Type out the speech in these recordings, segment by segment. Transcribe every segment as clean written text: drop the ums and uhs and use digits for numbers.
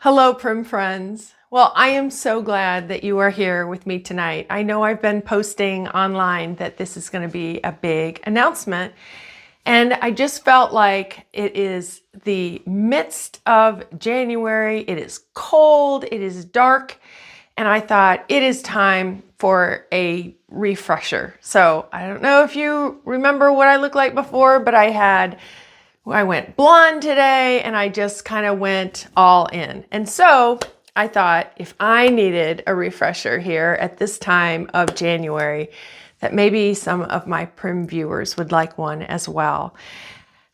Hello, Prim friends. Well, I am so glad that you are here with me tonight. I know I've been posting online that this is going to be a big announcement, and I just felt like it is the midst of January. It is cold, it is dark, and I thought it is time for a refresher. So I don't know if you remember what I looked like before, but I went blonde today and I just kind of went all in. And so I thought if I needed a refresher here at this time of January, that maybe some of my Prim viewers would like one as well.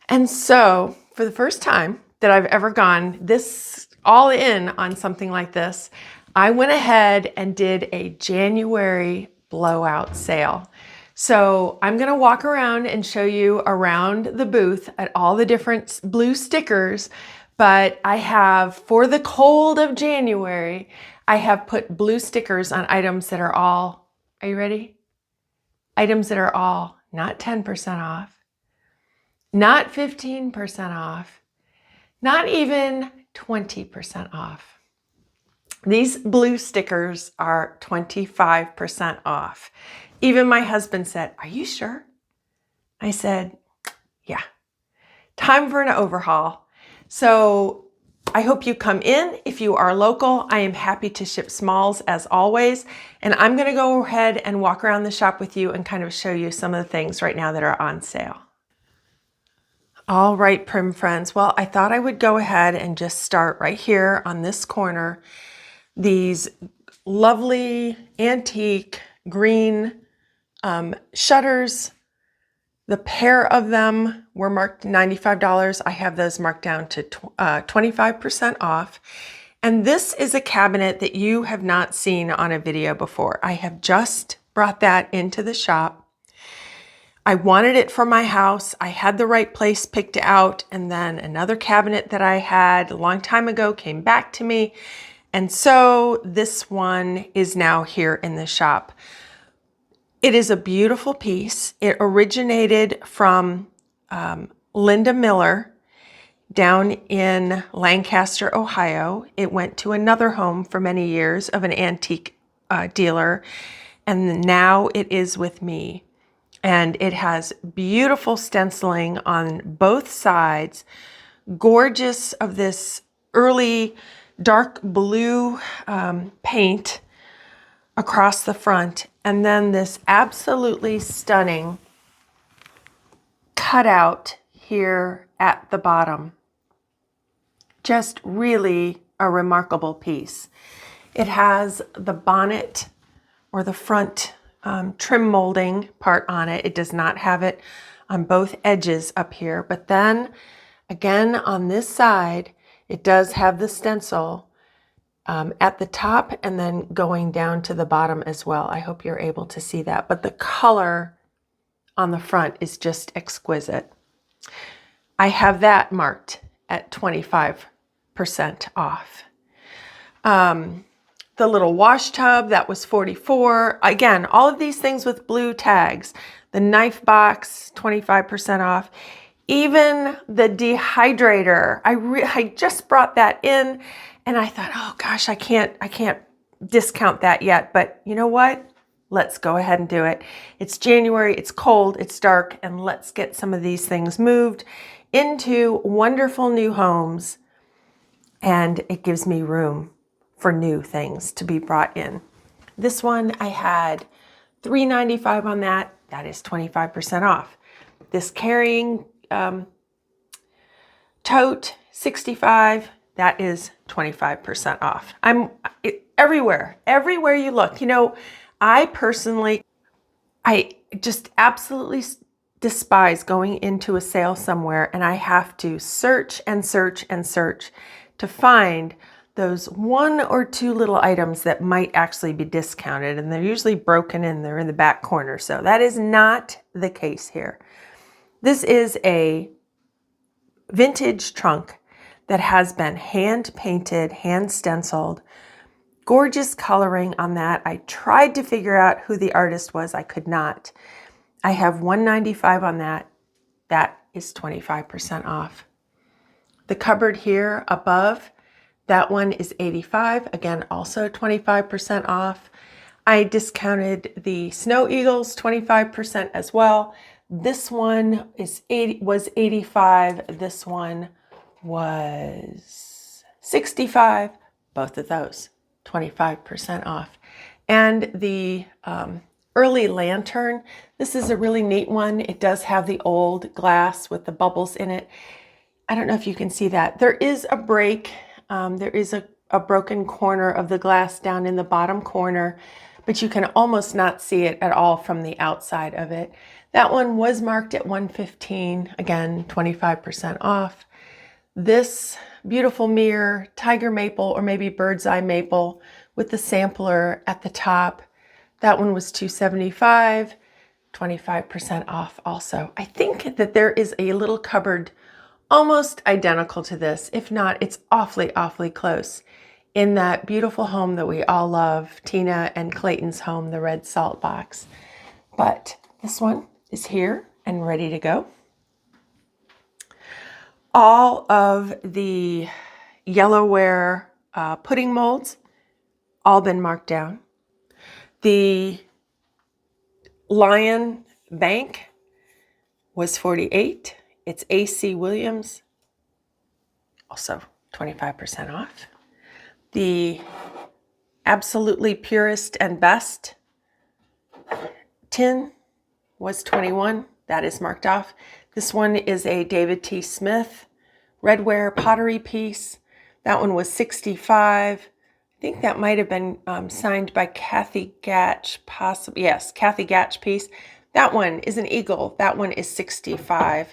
And so for the first time that I've ever gone this all in on something like this, I went ahead and did a January blowout sale. So I'm going to walk around and show you around the booth at all the different blue stickers, but I have, for the cold of January, I have put blue stickers on items that are all, are you ready? Items that are all not 10% off, not 15% off, not even 20% off. These blue stickers are 25% off. Even my husband said, "Are you sure?" I said, "Yeah, time for an overhaul." So I hope you come in. If you are local, I am happy to ship smalls as always. And I'm going to go ahead and walk around the shop with you and kind of show you some of the things right now that are on sale. All right, Prim friends. Well, I thought I would go ahead and just start right here on this corner. These lovely antique green shutters. The pair of them were marked $95. I have those marked down to 25% off. And this is a cabinet that you have not seen on a video before. I have just brought that into the shop. I wanted it for my house. I had the right place picked out, and then another cabinet that I had a long time ago came back to me. And so this one is now here in the shop. It is a beautiful piece. It originated from Linda Miller down in Lancaster, Ohio. It went to another home for many years of an antique dealer, and now it is with me. And it has beautiful stenciling on both sides, gorgeous of this early dark blue paint across the front, and then this absolutely stunning cutout here at the bottom. Just really a remarkable piece. It has the bonnet or the front trim molding part on it. It does not have it on both edges up here, but then again on this side, it does have the stencil at the top and then going down to the bottom as well. I hope you're able to see that, but the color on the front is just exquisite. I have that marked at 25% off. The little wash tub, that was $44. Again, all of these things with blue tags. The knife box, 25% off. Even the dehydrator, I just brought that in, and I thought, oh gosh, I can't discount that yet. But you know what? Let's go ahead and do it. It's January, it's cold, it's dark, and let's get some of these things moved into wonderful new homes. And it gives me room for new things to be brought in. This one, I had $3.95 on that. That is 25% off. This carrying tote, $65. That is 25% off. Everywhere you look. You know, I personally, I just absolutely despise going into a sale somewhere and I have to search and search and search to find those one or two little items that might actually be discounted, and they're usually broken in, they're in the back corner. So that is not the case here. This is a vintage trunk that has been hand painted, hand stenciled, gorgeous coloring on that. I tried to figure out who the artist was. I could not. I have $195 on that. That is 25% off. The cupboard here above, That one is $85. Again, also 25% off. I discounted the Snow Eagles 25% as well. This one was $85. This one was $65. Both of those 25% off. And the early lantern, this is a really neat one. It does have the old glass with the bubbles in it. I don't know if you can see that. There is a break. There is a broken corner of the glass down in the bottom corner, but you can almost not see it at all from the outside of it. That one was marked at $115. Again, 25% off. This beautiful mirror, tiger maple or maybe bird's eye maple with the sampler at the top. That one was $275, 25% off also. I think that there is a little cupboard almost identical to this. If not, it's awfully, awfully close in that beautiful home that we all love, Tina and Clayton's home, the red salt box. But this one is here and ready to go. All of the yellowware pudding molds, all been marked down. The Lion Bank was $48. It's A.C. Williams, also 25% off. The Absolutely Purest and Best tin was $21. That is marked off. This one is a David T. Smith redware pottery piece. That one was $65. I think that might have been signed by Kathy Gatch, possibly. Yes, Kathy Gatch piece. That one is an eagle. That one is $65,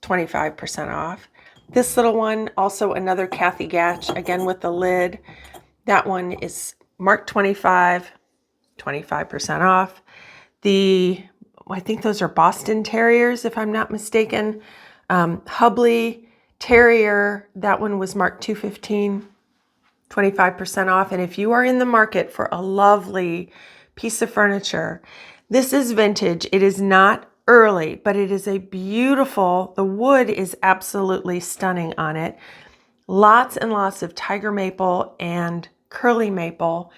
25% off. This little one, also another Kathy Gatch, again with the lid. That one is marked 25, 25% off. I think those are Boston Terriers, if I'm not mistaken. Hubley Terrier, that one was marked $215, 25% off. And if you are in the market for a lovely piece of furniture, this is vintage. It is not early, but it is a beautiful, the wood is absolutely stunning on it. Lots and lots of tiger maple and curly maple.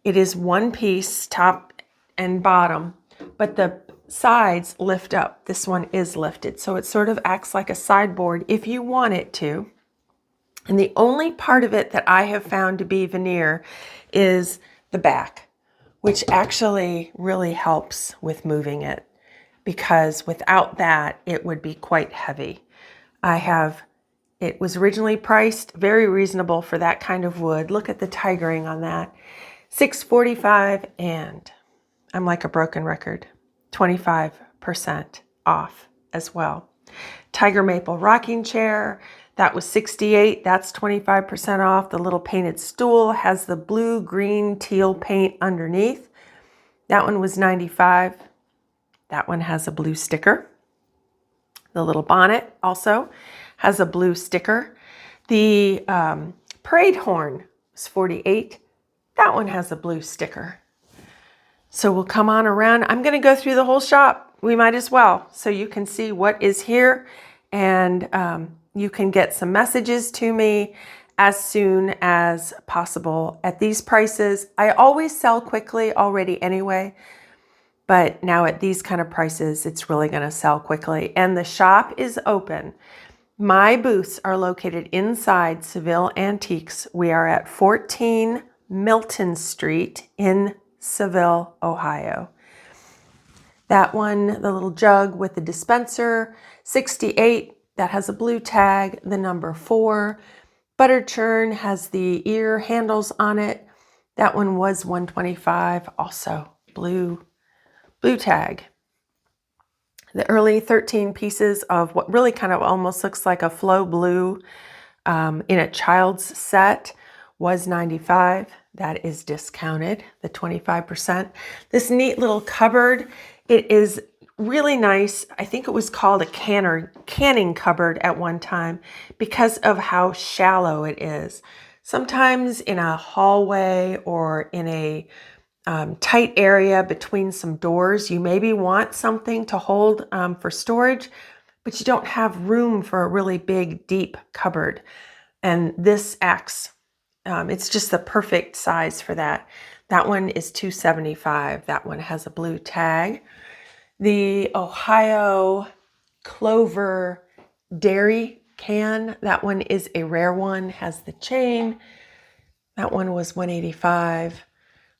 It is one piece, top and bottom, but the sides lift up. This one is lifted, so it sort of acts like a sideboard if you want it to. And the only part of it that I have found to be veneer is the back, which actually really helps with moving it, because without that, it would be quite heavy. It was originally priced very reasonable for that kind of wood. Look at the tigering on that. $645, and I'm like a broken record, 25% off as well. Tiger maple rocking chair, that was $68. That's 25% off. The little painted stool has the blue, green, teal paint underneath. That one was $95. That one has a blue sticker. The little bonnet also has a blue sticker. The parade horn was $48. That one has a blue sticker. So we'll come on around. I'm going to go through the whole shop. We might as well, so you can see what is here, and you can get some messages to me as soon as possible at these prices. I always sell quickly already anyway, but now at these kind of prices, it's really going to sell quickly. And the shop is open. My booths are located inside Seville Antiques. We are at 14 Milton Street in Seville, Ohio. That one, the little jug with the dispenser, $68. That has a blue tag, the number 4. Butter churn has the ear handles on it. That one was $125, also blue tag. The early 13 pieces of what really kind of almost looks like a flow blue in a child's set was $95. That is discounted, the 25%. This neat little cupboard, it is really nice. I think it was called a canning cupboard at one time because of how shallow it is. Sometimes in a hallway or in a tight area between some doors, you maybe want something to hold for storage, but you don't have room for a really big, deep cupboard. And this acts It's just the perfect size for that. That one is $2.75. That one has a blue tag. The Ohio Clover Dairy can, that one is a rare one, has the chain. That one was $1.85.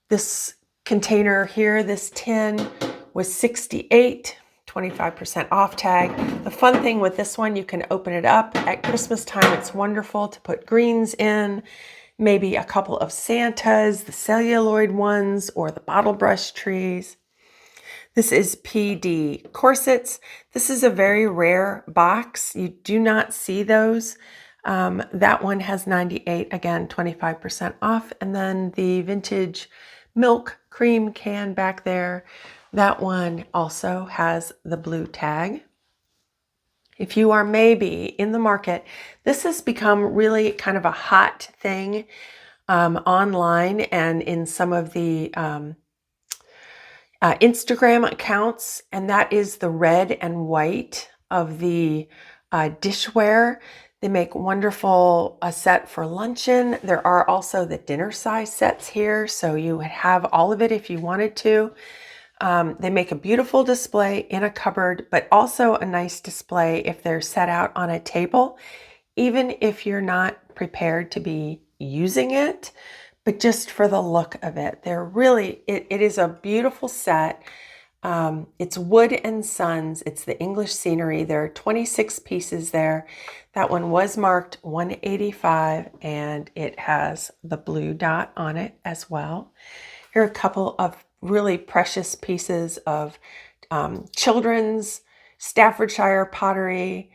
This container here, this tin, was $68, 25% off tag. The fun thing with this one, you can open it up at Christmas time. It's wonderful to put greens in, maybe a couple of Santas, the celluloid ones, or the bottle brush trees. This is PD corsets. This is a very rare box. You do not see those. That one has 98, again, 25% off. And then the vintage milk cream can back there, that one also has the blue tag. If you are maybe in the market, this has become really kind of a hot thing online and in some of the Instagram accounts, and that is the red and white of the dishware. They make wonderful a set for luncheon. There are also the dinner size sets here, so you would have all of it if you wanted to. They make a beautiful display in a cupboard, but also a nice display if they're set out on a table, even if you're not prepared to be using it, but just for the look of it. They're really, it is a beautiful set. It's Wood and Sons. It's the English scenery. There are 26 pieces there. That one was marked $185, and it has the blue dot on it as well. Here are a couple of really precious pieces of children's Staffordshire pottery,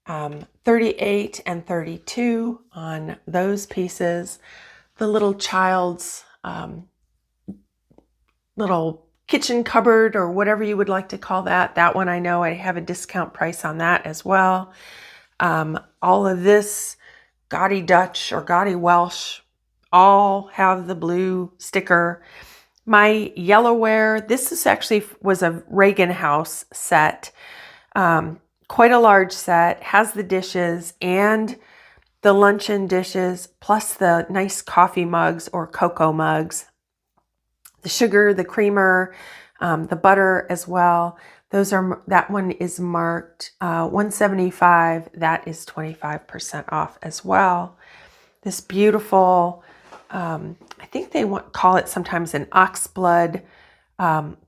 38 and 32 on those pieces. The little child's little kitchen cupboard, or whatever you would like to call that. That one, I know I have a discount price on that as well. All of this, Gaudy Dutch or Gaudy Welsh, all have the blue sticker. My yellowware, this is actually was a Reagan House set, quite a large set, has the dishes and the luncheon dishes, plus the nice coffee mugs or cocoa mugs, the sugar, the creamer, the butter as well. That one is marked $175. That is 25% off as well. This beautiful, I think they call it sometimes an oxblood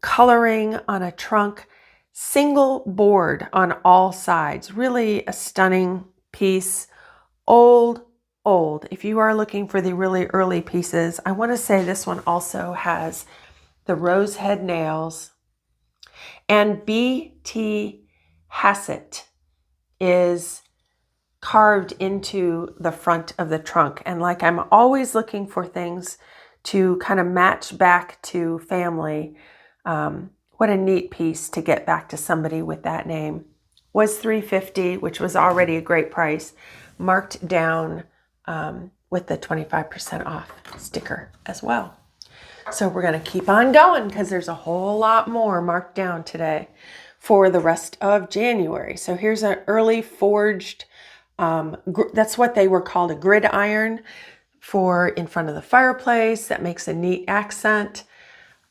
coloring on a trunk, single board on all sides. Really a stunning piece. Old. If you are looking for the really early pieces, I want to say this one also has the rose head nails, and B.T. Hassett is carved into the front of the trunk. And like, I'm always looking for things to kind of match back to family. What a neat piece to get back to somebody with that name. Was $350, which was already a great price, marked down with the 25% off sticker as well. So we're going to keep on going because there's a whole lot more marked down today for the rest of January. So here's an early forged, that's what they were called, a gridiron for in front of the fireplace. That makes a neat accent.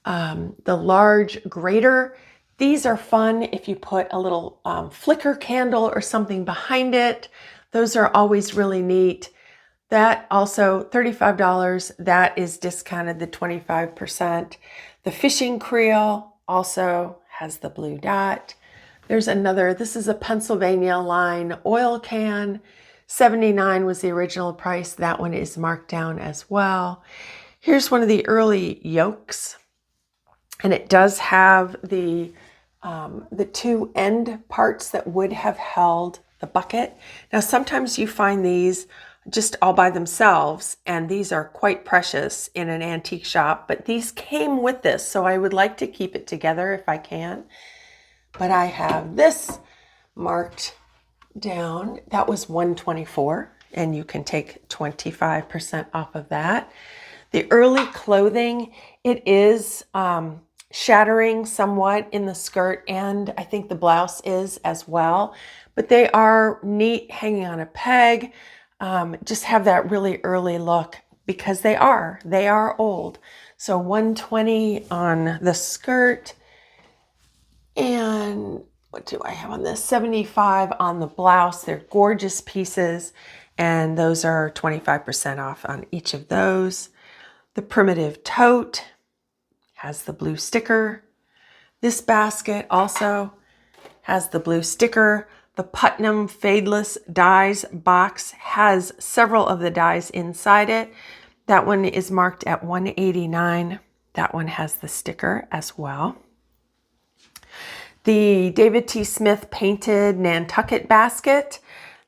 The large grater. These are fun if you put a little flicker candle or something behind it. Those are always really neat. That also $35. That is discounted the 25%. The fishing creel also has the blue dot. There's another, this is a Pennsylvania line oil can. $79 was the original price. That one is marked down as well. Here's one of the early yokes, and it does have the two end parts that would have held the bucket. Now, sometimes you find these just all by themselves, and these are quite precious in an antique shop, but these came with this, so I would like to keep it together if I can. But I have this marked down. That was $124, and you can take 25% off of that. The early clothing, it is shattering somewhat in the skirt, and I think the blouse is as well, but they are neat hanging on a peg. Just have that really early look. because they are old. So $120 on the skirt, and what do I have on this? $75 on the blouse. They're gorgeous pieces, and those are 25% off on each of those. The primitive tote has the blue sticker. This basket also has the blue sticker. The Putnam Fadeless Dies box has several of the dies inside it. That one is marked at $189. That one has the sticker as well. The David T. Smith painted Nantucket basket,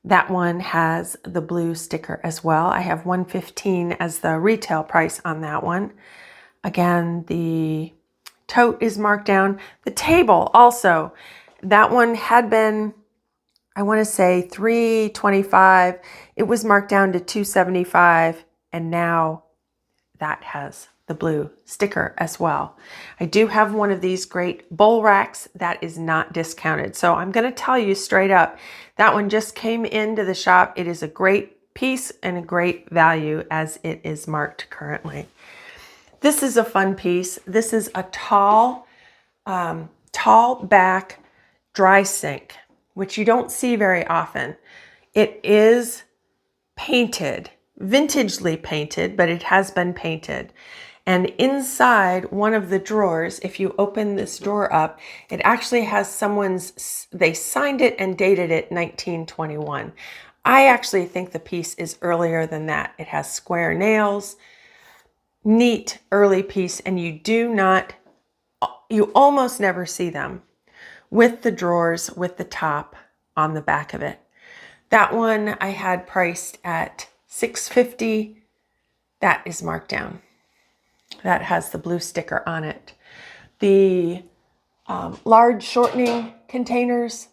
that one has the blue sticker as well. I have $115 as the retail price on that one. Again, the tote is marked down. The table also, that one had been, I want to say $325. It was marked down to $275, and now that has the blue sticker as well. I do have one of these great bowl racks that is not discounted. So I'm going to tell you straight up, that one just came into the shop. It is a great piece and a great value as it is marked currently. This is a fun piece. This is a tall back dry sink, which you don't see very often. It is painted, vintagely painted, but it has been painted. And inside one of the drawers, if you open this drawer up, it actually has they signed it and dated it 1921. I actually think the piece is earlier than that. It has square nails, neat early piece, and you almost never see them with the drawers, with the top on the back of it. That one I had priced at $650. That is marked down. That has the blue sticker on it. The large shortening containers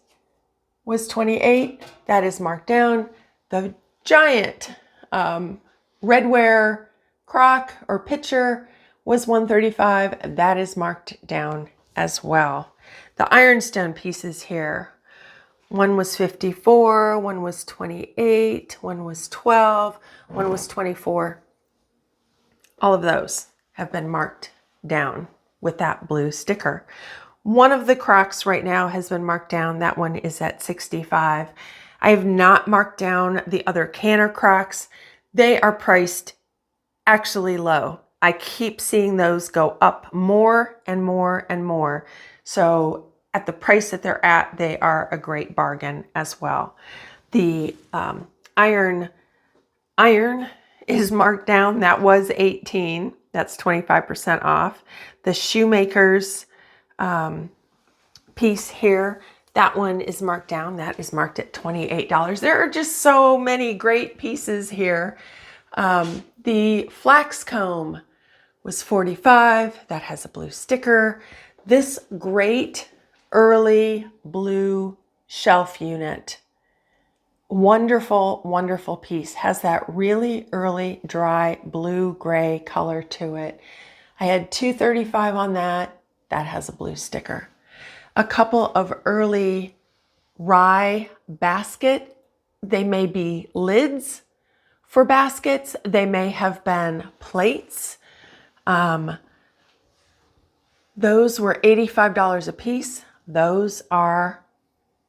was $28. That is marked down. The giant redware crock or pitcher was $135. That is marked down as well. The ironstone pieces here, one was $54, one was $28, one was $12, one was $24. All of those have been marked down with that blue sticker. One of the crocks right now has been marked down. That one is at $65. I have not marked down the other canner crocks. They are priced actually low. I keep seeing those go up more and more and more. So at the price that they're at, they are a great bargain as well. The iron is marked down. That was $18. That's 25% off. The shoemaker's piece here, that one is marked down. That is marked at $28. There are just so many great pieces here. The flax comb was $45. That has a blue sticker. This great early blue shelf unit, wonderful, wonderful piece. Has that really early dry blue-gray color to it. I had $235 on that. That has a blue sticker. A couple of early rye basket. They may be lids for baskets. They may have been plates. Those were $85 a piece.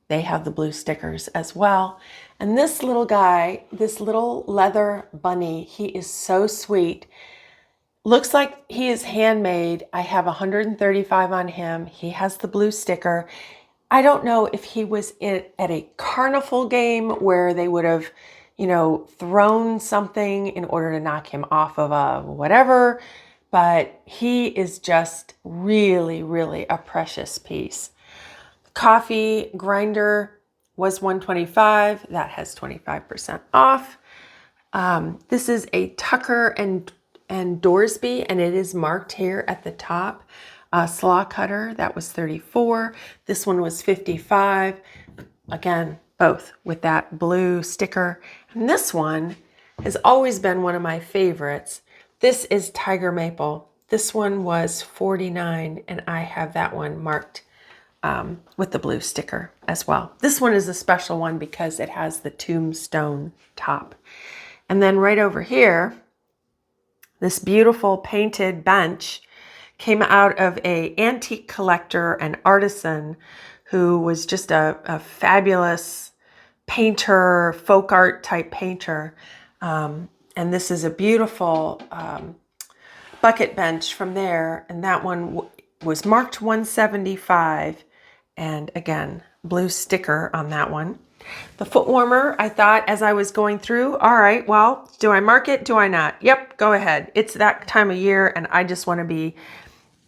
They have the blue stickers as well. And this little guy, this little leather bunny, he is so sweet. Looks like he is handmade. I have $135 on him. He has the blue sticker. I don't know if he was at a carnival game where they would have, thrown something in order to knock him off of a whatever, but he is just really, really a precious piece. Coffee grinder was $125. That has 25% off. This is a Tucker and Dorsby, and it is marked here at the top. Slaw cutter, that was $34. This one was $55. Again, both with that blue sticker. And this one has always been one of my favorites. This is Tiger Maple. This one was $49, and I have that one marked with the blue sticker as well. This one is a special one because it has the tombstone top. And then right over here, This beautiful painted bench came out of a antique collector and artisan who was just a fabulous painter, folk art type painter. And this is a beautiful bucket bench from there. And that one was marked 175. And again, blue sticker on that one. The foot warmer, I thought as I was going through, all right, well, do I mark it? Do I not? Yep, go ahead. It's that time of year and I just want to be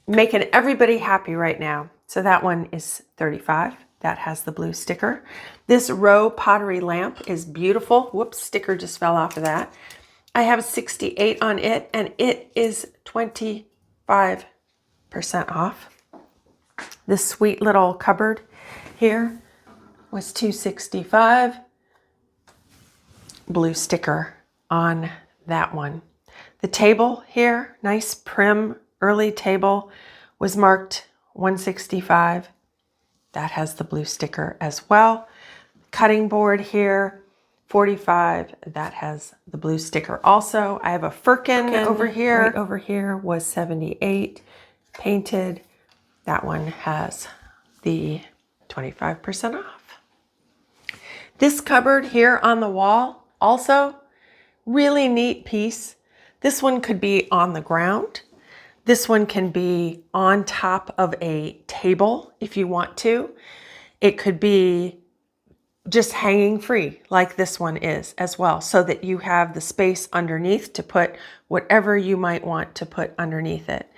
making everybody happy right now. So that one is 35. That has the blue sticker. This row pottery lamp is beautiful. Whoops, sticker just fell off of that. I have 68 on it and it is 25% off. This sweet little cupboard here was $265. Blue sticker on that one. The table here, nice prim early table, was marked $165. That has the blue sticker as well. Cutting board here, $45. That has the blue sticker also. I have a firkin over here. Right over here was $78. Painted. That one has the 25% off. This cupboard here on the wall, also really neat piece. This one could be on the ground. This one can be on top of a table if you want to. It could be just hanging free like this one is as well, so that you have the space underneath to put whatever you might want to put underneath it.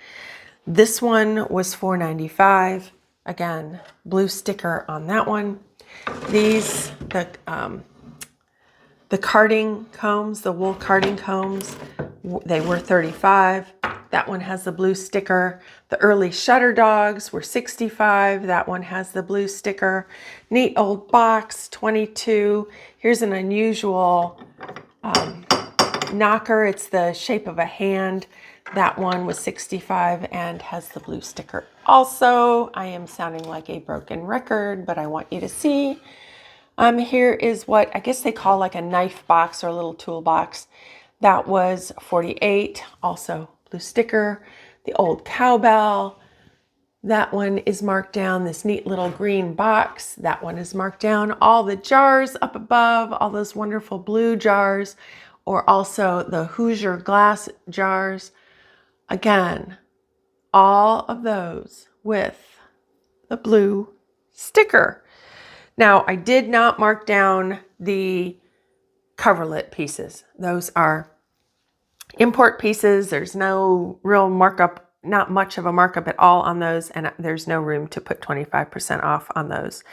This one was $4.95. Again, blue sticker on that one. These, the carding combs, the wool carding combs, they were $35. That one has the blue sticker. The early shutter dogs were $65. That one has the blue sticker. Neat old box, $22. Here's an unusual knocker. It's the shape of a hand. That one was $65 and has the blue sticker. Also, I am sounding like a broken record, but I want you to see. Here is what I guess they call like a knife box or a little toolbox. That was $48. Also blue sticker. The old cowbell. That one is marked down. This neat little green box. That one is marked down. All the jars up above, all those wonderful blue jars, or also the Hoosier glass jars. Again, all of those with the blue sticker. Now, I did not mark down the coverlet pieces. Those are import pieces. There's no real markup, not much of a markup at all on those, and there's no room to put 25% off on those.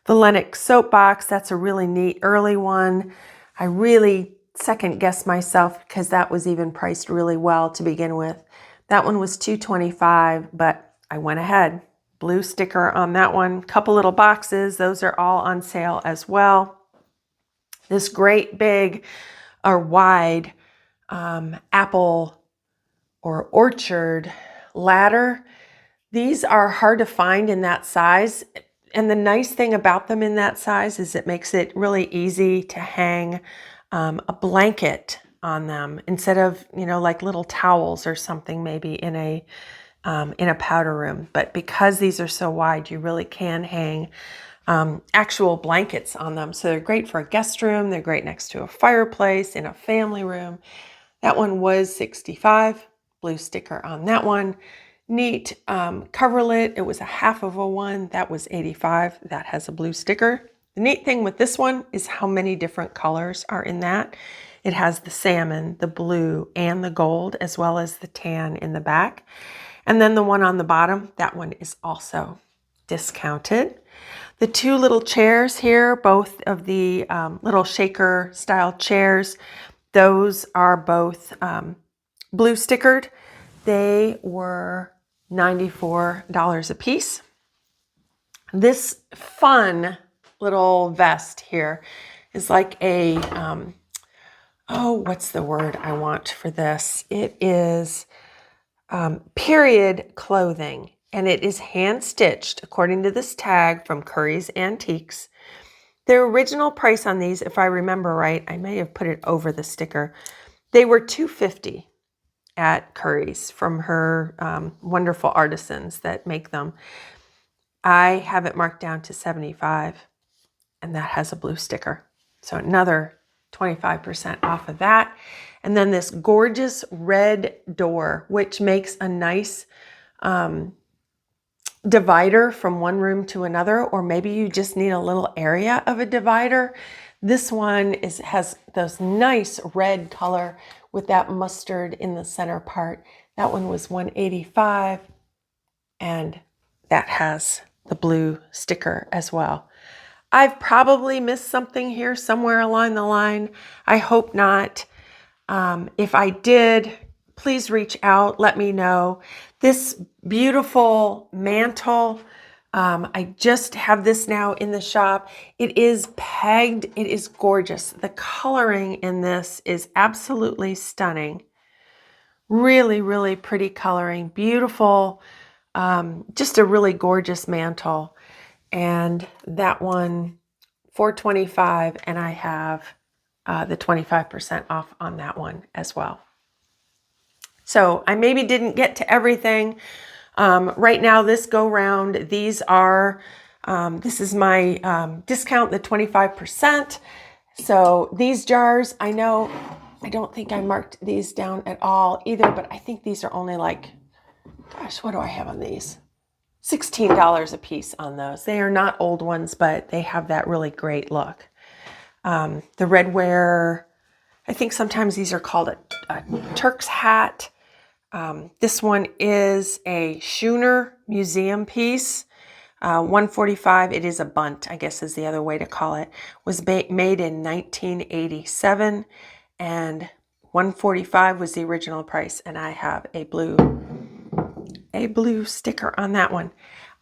The Lennox soapbox, that's a really neat early one. I really second guessed myself because that was even priced really well to begin with. That one was $225, but I went ahead. Blue sticker on that one. Couple little boxes. Those are all on sale as well. This great big or wide apple or orchard ladder. These are hard to find in that size. And the nice thing about them in that size is it makes it really easy to hang a blanket on them instead of, you know, like little towels or something maybe in a powder room. But because these are so wide, you really can hang actual blankets on them. So they're great for a guest room. They're great next to a fireplace, in a family room. That one was $65. Blue sticker on that one. Neat coverlet. It was a half of a one. That was $85. That has a blue sticker. The neat thing with this one is how many different colors are in that. It has the salmon, the blue, and the gold, as well as the tan in the back. And then the one on the bottom, that one is also discounted. The two little chairs here, both of the little shaker style chairs, those are both blue stickered. They were $94 a piece. This fun little vest here is like a, what's the word I want for this? It is period clothing, and it is hand stitched according to this tag from Curry's Antiques. Their original price on these, if I remember right, I may have put it over the sticker, they were $250. at Curry's from her wonderful artisans that make them. I have it marked down to 75, and that has a blue sticker. So another 25% off of that. And then this gorgeous red door, which makes a nice divider from one room to another, or maybe you just need a little area of a divider. This one has those nice red color with that mustard in the center part. That one was $185, and that has the blue sticker as well. I've probably missed something here somewhere along the line. I hope not. If I did, please reach out, let me know. This beautiful mantle, I just have this now in the shop. It is pegged, it is gorgeous. The coloring in this is absolutely stunning. Really, really pretty coloring, beautiful, just a really gorgeous mantle. And that one, $425, and I have the 25% off on that one as well. So I maybe didn't get to everything. Right now, this go round, these are, this is my discount, the 25%. So these jars, I know, I don't think I marked these down at all either, but I think these are only like, gosh, what do I have on these? $16 a piece on those. They are not old ones, but they have that really great look. The redware, I think sometimes these are called a Turk's hat. This one is a Schooner museum piece. $145, it is a bunt, I guess is the other way to call it. Was made in 1987, and $145 was the original price, and I have a blue sticker on that one.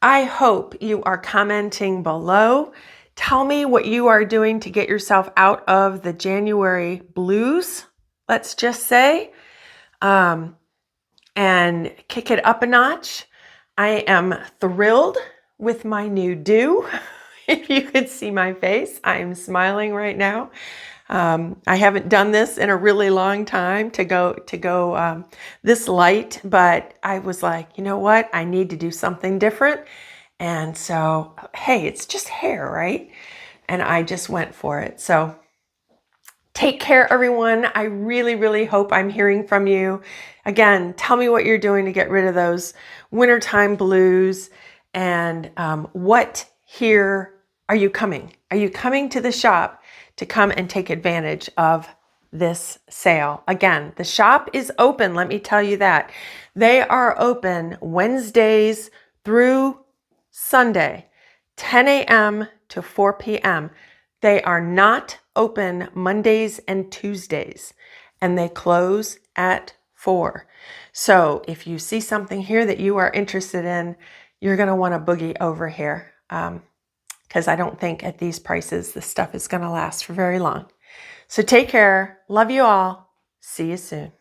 I hope you are commenting below. Tell me what you are doing to get yourself out of the January blues, let's just say, and kick it up a notch. I am thrilled with my new do. If you could see my face, I am smiling right now. I haven't done this in a really long time to go this light, but I was like, you know what? I need to do something different. And so, hey, it's just hair, right? And I just went for it. So take care, everyone. I really, really hope I'm hearing from you. Again, tell me what you're doing to get rid of those wintertime blues, and what here are you coming? Are you coming to the shop to come and take advantage of this sale? Again, the shop is open. Let me tell you that. They are open Wednesdays through Sunday, 10 a.m. to 4 p.m. They are not open Mondays and Tuesdays, and they close at 4. So if you see something here that you are interested in, you're going to want to boogie over here, because I don't think at these prices this stuff is going to last for very long. So take care. Love you all. See you soon.